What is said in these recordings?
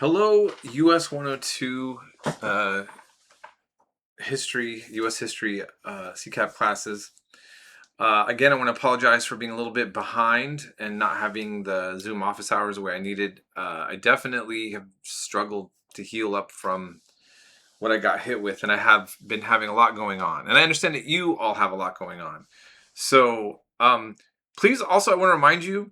Hello, US 102 US history CCAP classes. Again, I want to apologize for being a little bit behind and not having the Zoom office hours the way I needed. I definitely have struggled to heal up from what I got hit with, and I have been having a lot going on. And I understand that you all have a lot going on. So please also, I want to remind you,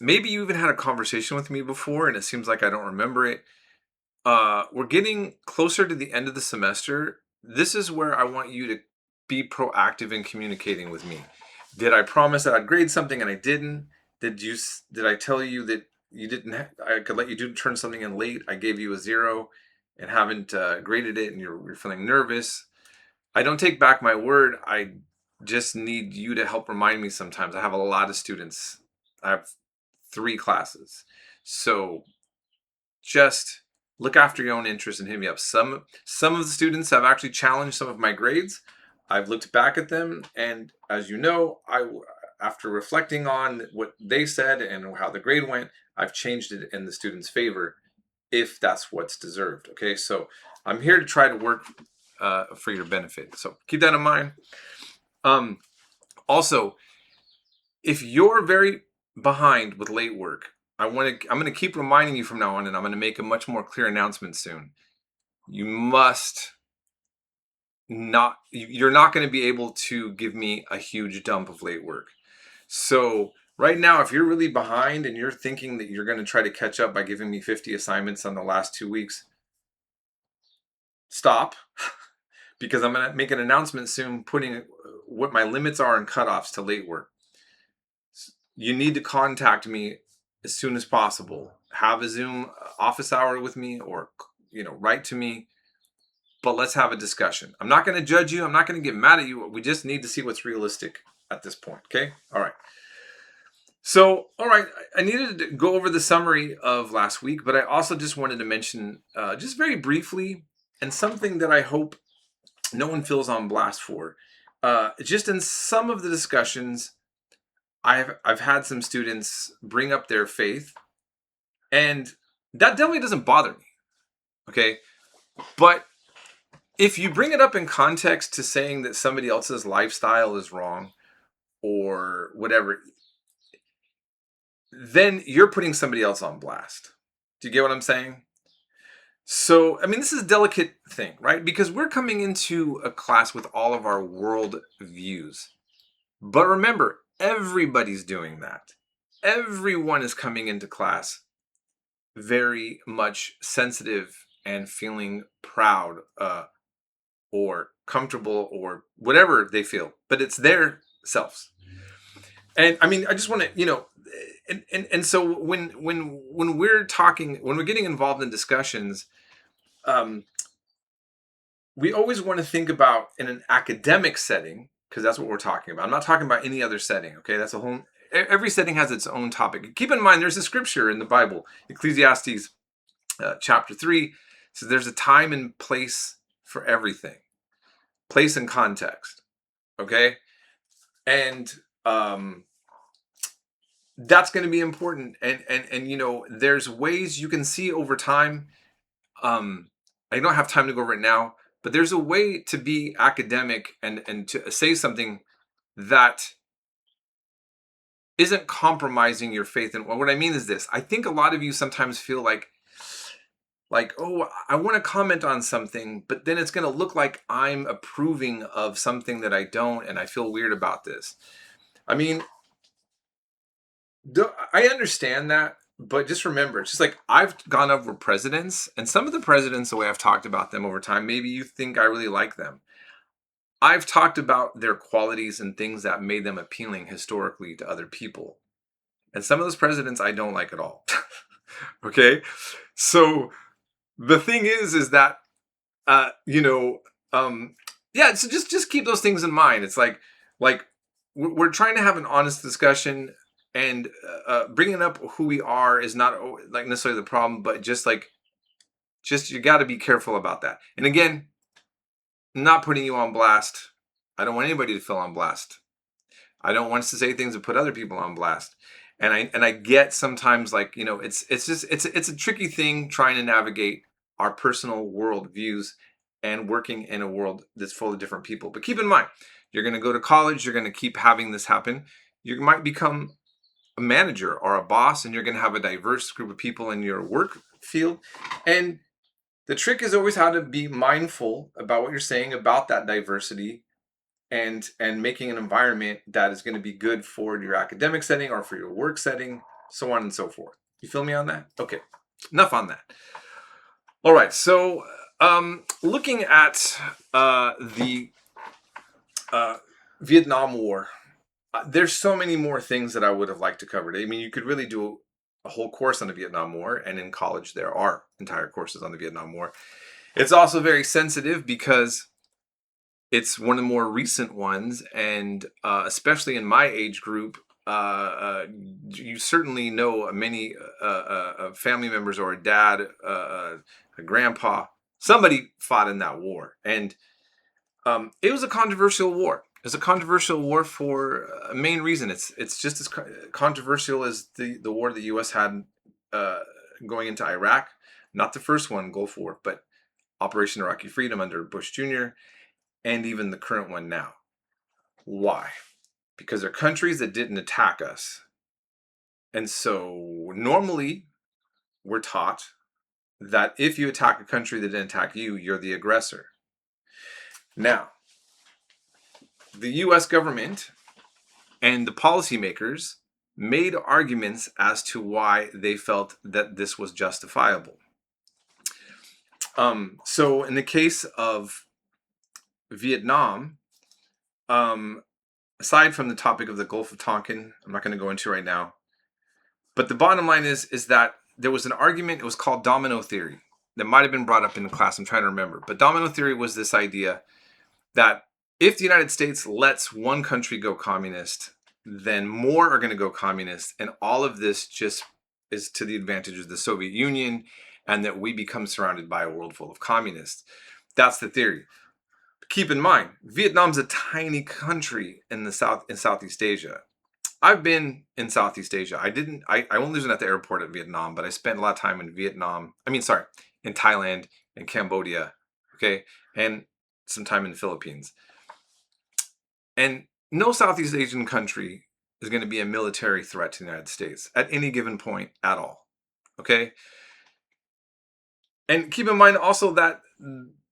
maybe you even had a conversation with me before, and it seems like I don't remember it. We're getting closer to the end of the semester. This is where I want you to be proactive in communicating with me. Did I promise that I'd grade something and I didn't? Did I tell you that you didn't? I could let you turn something in late. I gave you a 0 and haven't graded it, and you're feeling nervous. I don't take back my word. I just need you to help remind me sometimes. I have a lot of students. I have 3 classes, so just look after your own interests and hit me up. Some of the students have actually challenged some of my grades. I've looked back at them, and as you know, after reflecting on what they said and how the grade went, I've changed it in the student's favor if that's what's deserved. Okay, so I'm here to try to work for your benefit. So keep that in mind. Also, if you're very behind with late work, I'm going to keep reminding you from now on, and I'm going to make a much more clear announcement soon. You're not going to be able to give me a huge dump of late work. So right now, if you're really behind and you're thinking that you're going to try to catch up by giving me 50 assignments on the last 2 weeks, stop, because I'm going to make an announcement soon putting what my limits are and cutoffs to late work. You need to contact me as soon as possible. Have a Zoom office hour with me, or write to me. But let's have a discussion. I'm not going to judge you. I'm not going to get mad at you. We just need to see what's realistic at this point. Okay? All right. So, all right, I needed to go over the summary of last week, but I also just wanted to mention just very briefly, and something that I hope no one feels on blast for. Just in some of the discussions, I've had some students bring up their faith, and that definitely doesn't bother me, okay? But if you bring it up in context to saying that somebody else's lifestyle is wrong or whatever, then you're putting somebody else on blast. Do you get what I'm saying? So, I mean, this is a delicate thing, right? Because we're coming into a class with all of our world views. But remember, everybody's doing that. Everyone is coming into class very much sensitive and feeling proud or comfortable or whatever they feel, but it's their selves. And I mean, I just want to, and so when we're talking, when we're getting involved in discussions, we always want to think about in an academic setting, because that's what we're talking about. I'm not talking about any other setting. Okay, that's a whole. Every setting has its own topic. Keep in mind, there's a scripture in the Bible, Ecclesiastes chapter 3. So there's a time and place for everything, place and context. Okay, and that's going to be important. And there's ways you can see over time. I don't have time to go over it now, but there's a way to be academic and to say something that isn't compromising your faith. And what I mean is this: I think a lot of you sometimes feel like, oh, I want to comment on something, but then it's going to look like I'm approving of something that I don't, and I feel weird about this. I mean, I understand that, but just remember, it's just like I've gone over presidents, and some of the presidents, the way I've talked about them over time, maybe you think I really like them. I've talked about their qualities and things that made them appealing historically to other people. And some of those presidents I don't like at all. Okay? So the thing is that, yeah, so just keep those things in mind. It's like we're trying to have an honest discussion, and bringing up who we are is not like necessarily the problem, but just you got to be careful about that. And again, not putting you on blast. I don't want anybody to feel on blast. I don't want us to say things that put other people on blast. And I get sometimes, like, it's a tricky thing trying to navigate our personal world views and working in a world that's full of different people. But keep in mind, you're going to go to college, you're going to keep having this happen. You might become a manager or a boss, and you're going to have a diverse group of people in your work field. And the trick is always how to be mindful about what you're saying about that diversity, and making an environment that is going to be good for your academic setting or for your work setting, so on and so forth. You feel me on that? Okay, enough on that. All right, so looking at the Vietnam War, there's so many more things that I would have liked to cover. I mean, you could really do a whole course on the Vietnam War, and in college there are entire courses on the Vietnam War. It's also very sensitive because it's one of the more recent ones, and especially in my age group, you certainly know many family members, or a dad, a grandpa, somebody fought in that war. And it was a controversial war. It's a controversial war for a main reason. It's just as controversial as the war the U.S. had going into Iraq. Not the first one, Gulf War, but Operation Iraqi Freedom under Bush Jr., and even the current one now. Why? Because they're countries that didn't attack us. And so normally we're taught that if you attack a country that didn't attack you, you're the aggressor. Now, the US government and the policymakers made arguments as to why they felt that this was justifiable. So in the case of Vietnam, aside from the topic of the Gulf of Tonkin, I'm not going to go into right now, but the bottom line is that there was an argument. It was called domino theory. That might have been brought up in the class. I'm trying to remember. But domino theory was this idea that if the United States lets one country go communist, then more are going to go communist. And all of this just is to the advantage of the Soviet Union, and that we become surrounded by a world full of communists. That's the theory. Keep in mind, Vietnam's a tiny country in Southeast Asia. I've been in Southeast Asia. I only was at the airport at Vietnam, but I spent a lot of time in in Thailand and Cambodia, okay, and some time in the Philippines. And no Southeast Asian country is going to be a military threat to the United States at any given point at all, okay? And keep in mind also that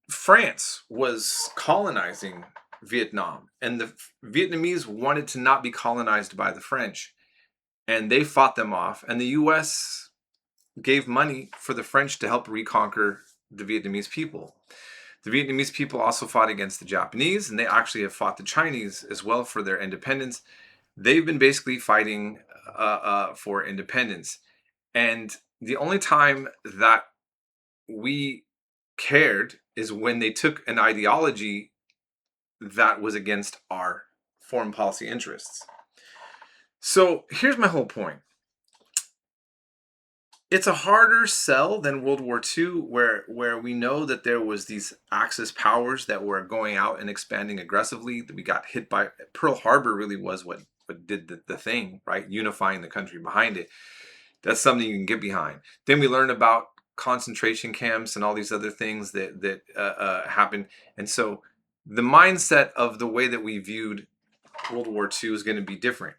France was colonizing Vietnam, and the Vietnamese wanted to not be colonized by the French, and they fought them off, and the US gave money for the French to help reconquer the Vietnamese people. The Vietnamese people also fought against the Japanese, and they actually have fought the Chinese as well for their independence. They've been basically fighting for independence. And the only time that we cared is when they took an ideology that was against our foreign policy interests. So here's my whole point. It's a harder sell than World War II, where we know that there was these Axis powers that were going out and expanding aggressively. That we got hit by. Pearl Harbor really was what did the thing, right? Unifying the country behind it. That's something you can get behind. Then we learn about concentration camps and all these other things that happened. And so the mindset of the way that we viewed World War II is going to be different.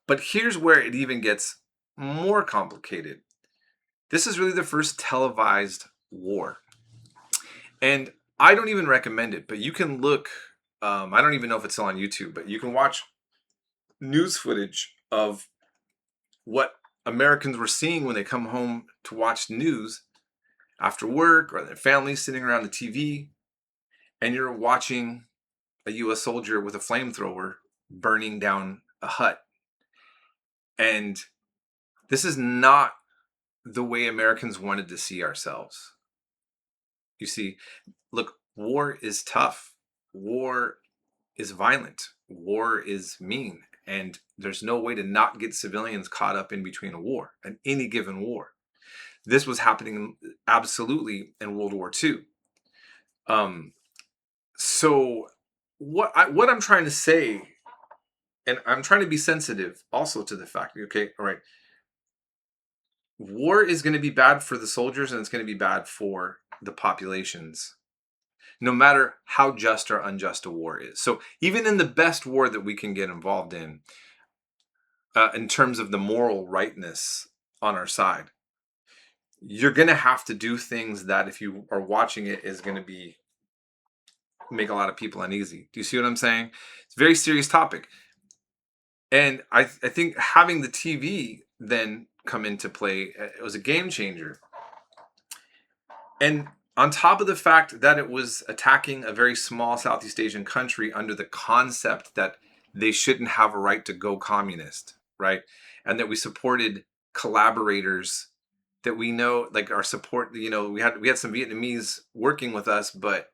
But here's where it even gets more complicated. This is really the first televised war. And I don't even recommend it, but you can look, I don't even know if it's still on YouTube, but you can watch news footage of what Americans were seeing when they come home to watch news after work, or their families sitting around the TV, and you're watching a US soldier with a flamethrower burning down a hut. And this is not the way Americans wanted to see ourselves. You see, look, war is tough. War is violent. War is mean. And there's no way to not get civilians caught up in between a war, in any given war. This was happening absolutely in World War II. So what I'm trying to say and I'm trying to be sensitive also to the fact, okay, all right, war is going to be bad for the soldiers and it's going to be bad for the populations, no matter how just or unjust a war is. So even in the best war that we can get involved in terms of the moral rightness on our side, you're going to have to do things that, if you are watching it, is going to be make a lot of people uneasy. Do you see what I'm saying? It's a very serious topic. And I think having the TV then come into play, it was a game changer. And on top of the fact that it was attacking a very small Southeast Asian country under the concept that they shouldn't have a right to go communist, right? And that we supported collaborators that we know, like our support, we had some Vietnamese working with us, but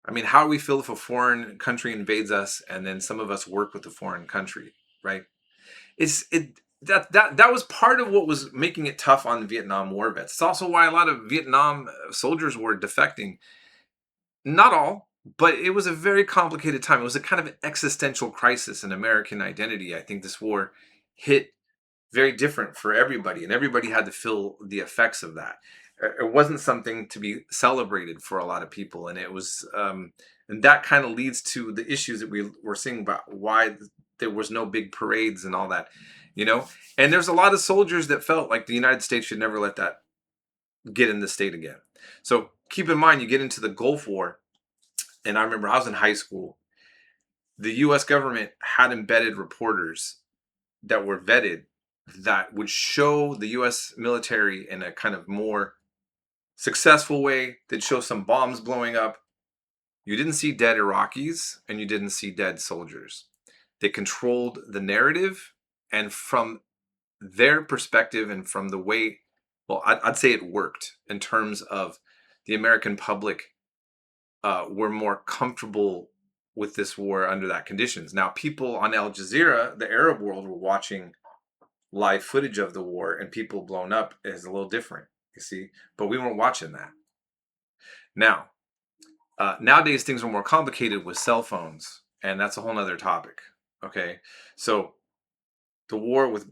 I mean, how do we feel if a foreign country invades us and then some of us work with the foreign country, right? That was part of what was making it tough on the Vietnam War vets. It's also why a lot of Vietnam soldiers were defecting. Not all, but it was a very complicated time. It was a kind of existential crisis in American identity. I think this war hit very different for everybody, and everybody had to feel the effects of that. It wasn't something to be celebrated for a lot of people, and it was, and that kind of leads to the issues that we were seeing about why there was no big parades and all that, you know. And there's a lot of soldiers that felt like the United States should never let that get in the state again. So keep in mind, you get into the Gulf War, and I remember I was in high school. The U.S. government had embedded reporters that were vetted that would show the U.S. military in a kind of more successful way. They'd show some bombs blowing up. You didn't see dead Iraqis and you didn't see dead soldiers. They controlled the narrative, and from their perspective and from the way, well, I'd say it worked in terms of the American public were more comfortable with this war under that conditions. Now, people on Al Jazeera, the Arab world, were watching live footage of the war, and people blown up is a little different, you see, but we weren't watching that. Now, nowadays things are more complicated with cell phones, and that's a whole nother topic. Okay, so the war with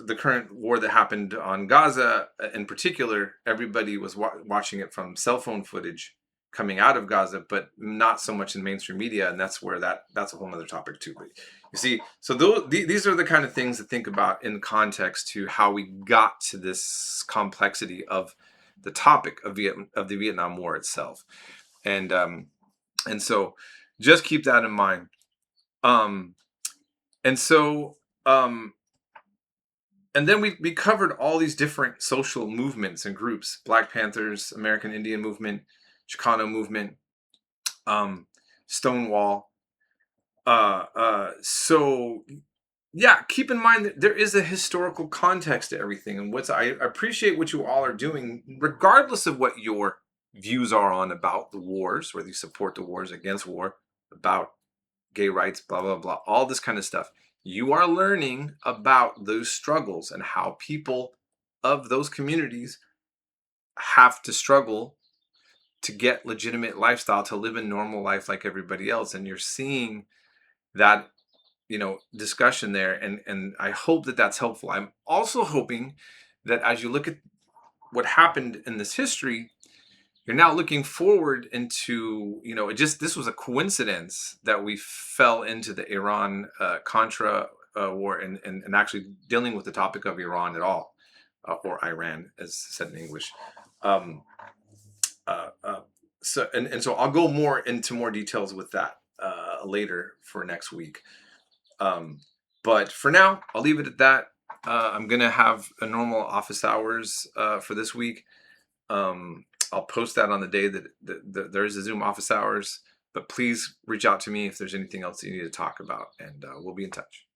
the current war that happened on Gaza in particular, everybody was watching it from cell phone footage coming out of Gaza, but not so much in mainstream media, and that's where that's a whole other topic too. But you see, so these are the kind of things to think about in context to how we got to this complexity of the topic of the Vietnam War itself, and so just keep that in mind. Um, and so and then we covered all these different social movements and groups: Black Panthers, American Indian Movement, Chicano movement, Stonewall. So yeah, keep in mind that there is a historical context to everything, and I appreciate what you all are doing, regardless of what your views are on about the wars, whether you support the wars, against war, about gay rights, blah blah blah, all this kind of stuff. You are learning about those struggles and how people of those communities have to struggle to get legitimate lifestyle, to live a normal life like everybody else. And you're seeing that, discussion there. And I hope that that's helpful. I'm also hoping that as you look at what happened in this history, you're now looking forward into, this was a coincidence that we fell into the Iran Contra war and actually dealing with the topic of Iran at all, or Iran, as said in English. So I'll go more into more details with that later for next week. But for now, I'll leave it at that. I'm gonna have a normal office hours for this week. I'll post that on the day that there is a Zoom office hours. But please reach out to me if there's anything else that you need to talk about, and we'll be in touch.